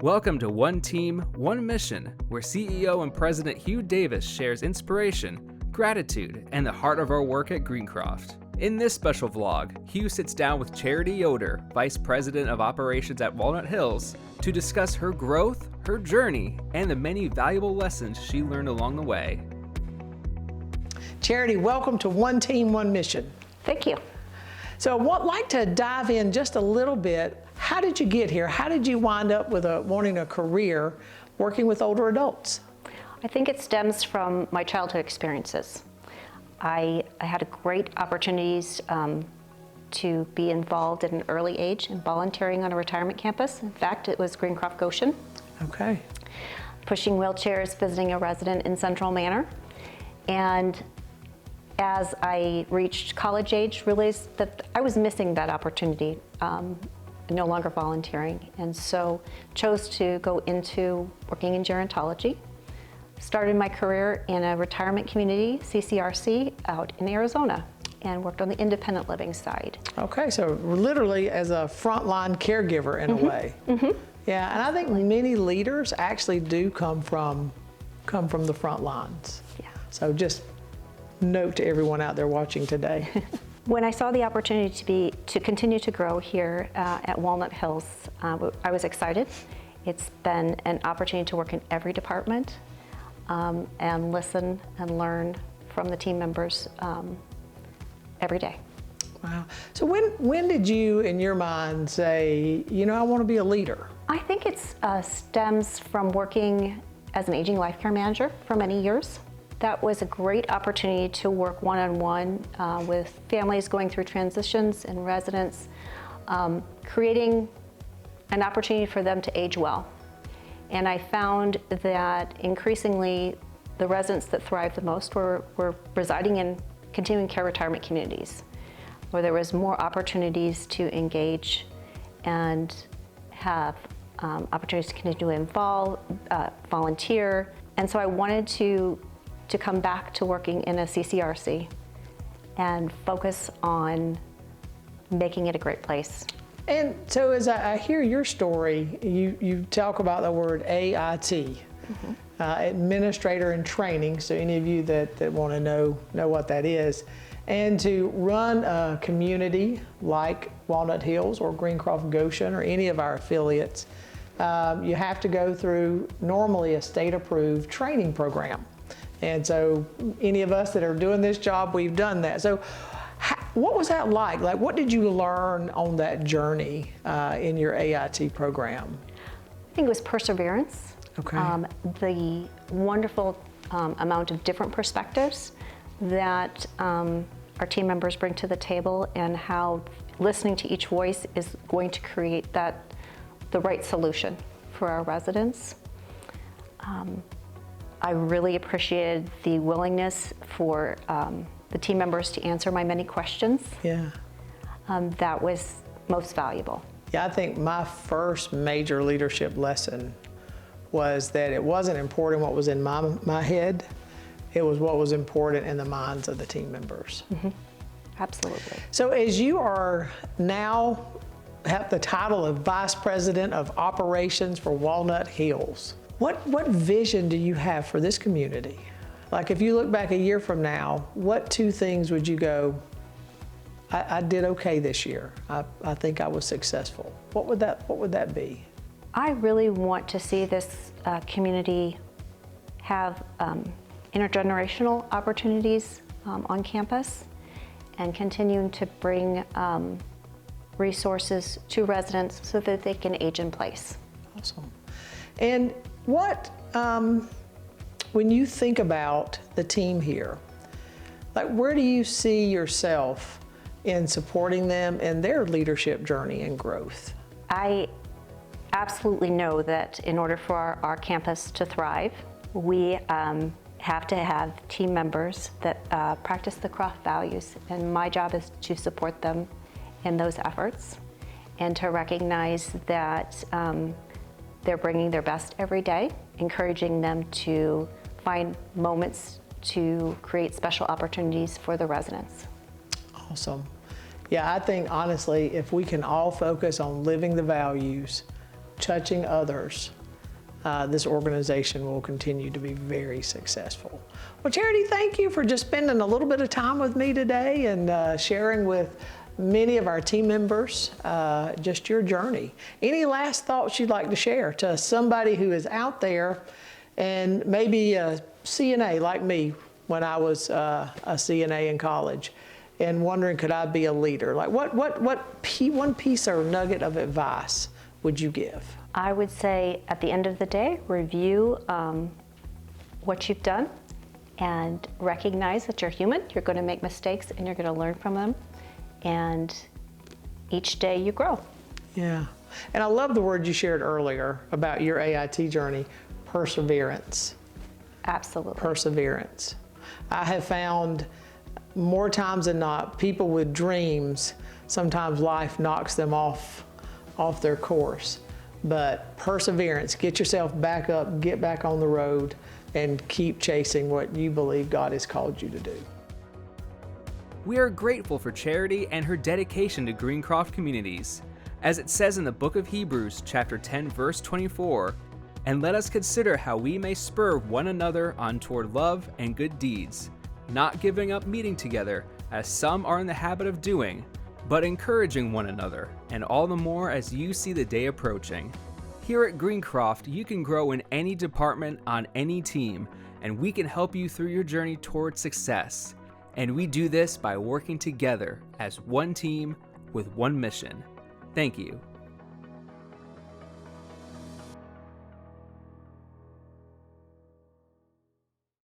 Welcome to One Team, One Mission, where CEO and President Hugh Davis shares inspiration, gratitude, and the heart of our work at Greencroft. In this special vlog, Hugh sits down with Charity Yoder, Vice President of Operations at Walnut Hills, to discuss her growth, her journey, and the many valuable lessons she learned along the way. Charity, welcome to One Team, One Mission. Thank you. So I'd like to dive in just a little bit. How did you get here? How did you wind up with wanting a career working with older adults? I think it stems from my childhood experiences. I had great opportunities to be involved at an early age in volunteering on a retirement campus. In fact, it was Greencroft Goshen. Okay. Pushing wheelchairs, visiting a resident in Central Manor. And as I reached college age, realized that I was missing that opportunity, no longer volunteering, and so chose to go into working in gerontology. Started my career in a retirement community, CCRC, out in Arizona, and worked on the independent living side. Okay, so literally as a frontline caregiver in a way. Yeah, and I think many leaders actually do come from the front lines. Yeah. So just note to everyone out there watching today. When I saw the opportunity to continue to grow here at Walnut Hills, I was excited. It's been an opportunity to work in every department and listen and learn from the team members every day. Wow. So when did you, in your mind, say, you know, I want to be a leader? I think it stems from working as an aging life care manager for many years. That was a great opportunity to work one-on-one with families going through transitions and residents, creating an opportunity for them to age well. And I found that increasingly the residents that thrived the most were residing in continuing care retirement communities, where there was more opportunities to engage and have opportunities to continue to involve, volunteer. And so I wanted to come back to working in a CCRC and focus on making it a great place. And so as I hear your story, you talk about the word AIT, Administrator in Training, so any of you that want to know what that is. And to run a community like Walnut Hills or Greencroft Goshen or any of our affiliates, you have to go through normally a state-approved training program. And so any of us that are doing this job, we've done that. So what was that like? Like, what did you learn on that journey in your AIT program? I think it was perseverance. Okay. The wonderful amount of different perspectives that our team members bring to the table, and how listening to each voice is going to create the right solution for our residents. I really appreciated the willingness for the team members to answer my many questions. Yeah. That was most valuable. Yeah, I think my first major leadership lesson was that it wasn't important what was in my head, it was what was important in the minds of the team members. Absolutely. So as you are now have the title of Vice President of Operations for Walnut Hills, what vision do you have for this community? Like, if you look back a year from now, what two things would you go, I did okay this year. I think I was successful. What would that be? I really want to see this community have intergenerational opportunities on campus, and continuing to bring resources to residents so that they can age in place. Awesome. And what, when you think about the team here, like, where do you see yourself in supporting them in their leadership journey and growth? I absolutely know that in order for our campus to thrive, we have to have team members that practice the Croft values, and my job is to support them in those efforts and to recognize that they're bringing their best every day, encouraging them to find moments to create special opportunities for the residents. Awesome. Yeah, I think honestly, if we can all focus on living the values, touching others, this organization will continue to be very successful. Well, Charity, thank you for just spending a little bit of time with me today and sharing with many of our team members just your journey. Any last thoughts you'd like to share to somebody who is out there and maybe a CNA like me when I was a CNA in college and wondering, could I be a leader? Like what one piece or nugget of advice would you give? I would say at the end of the day, review what you've done and recognize that you're human. You're going to make mistakes and you're going to learn from them. And each day you grow. Yeah. And I love the word you shared earlier about your AIT journey, perseverance. Absolutely. Perseverance. I have found more times than not, people with dreams, sometimes life knocks them off their course. But perseverance, get yourself back up, get back on the road, and keep chasing what you believe God has called you to do. We are grateful for Charity and her dedication to Greencroft Communities. As it says in the book of Hebrews, chapter 10, verse 24, "And let us consider how we may spur one another on toward love and good deeds, not giving up meeting together, as some are in the habit of doing, but encouraging one another, and all the more as you see the day approaching." Here at Greencroft, you can grow in any department on any team, and we can help you through your journey toward success. And we do this by working together as one team with one mission. Thank you.